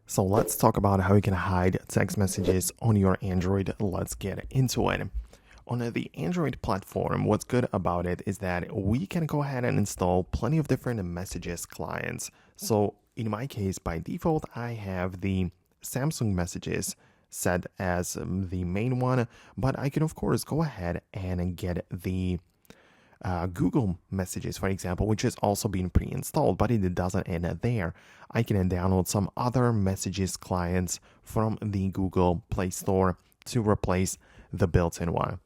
So let's talk about how you can hide text messages on your Android. Let's get into it. On the Android platform, what's good about it is that we can go ahead and install plenty of different messages clients. So in my case, by default, I have the Samsung messages set as the main one, but I can of course go ahead and get the Google Messages, for example, which is also being pre-installed, but it doesn't end there. I can download some other messages clients from the Google Play Store to replace the built-in one.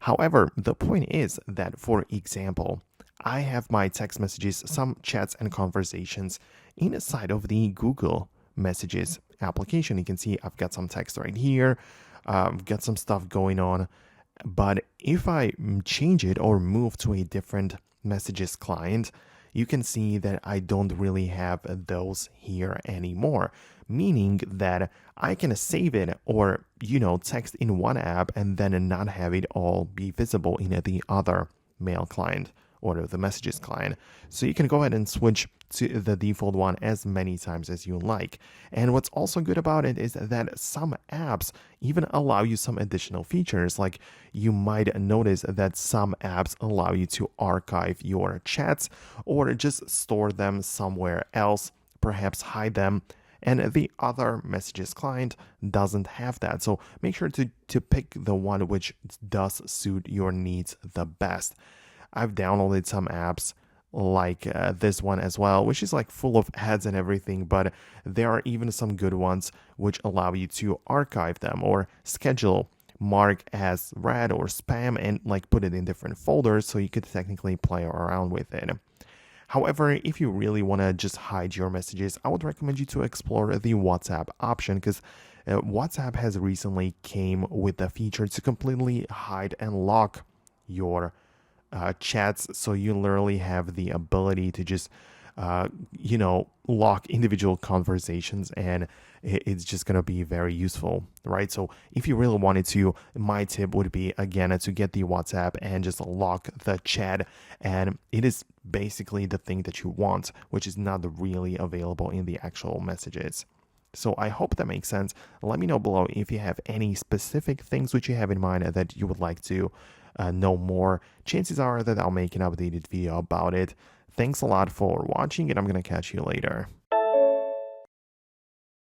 However, the point is that, for example, I have my text messages, some chats and conversations inside of the Google Messages application. You can see I've got some text right here. I've got some stuff going on. But if I change it or move to a different messages client, you can see that I don't really have those here anymore, meaning that I can save it or, text in one app and then not have it all be visible in the other mail client or the messages client. So you can go ahead and switch to the default one as many times as you like. And what's also good about it is that some apps even allow you some additional features. Like you might notice that some apps allow you to archive your chats or just store them somewhere else, perhaps hide them. And the other messages client doesn't have that. So make sure to pick the one which does suit your needs the best. I've downloaded some apps like this one as well, which is like full of ads and everything, but there are even some good ones which allow you to archive them or schedule, mark as read or spam, and like put it in different folders so you could technically play around with it. However, if you really want to just hide your messages, I would recommend you to explore the WhatsApp option because WhatsApp has recently came with the feature to completely hide and lock your chats, so you literally have the ability to just lock individual conversations, and it's just going to be very useful, right? So if you really wanted to, my tip would be, again, to get the WhatsApp and just lock the chat, and it is basically the thing that you want, which is not really available in the actual messages. So I hope that makes sense. Let me know below if you have any specific things which you have in mind that you would like to know more. Chances are that I'll make an updated video about it. Thanks a lot for watching, and I'm going to catch you later.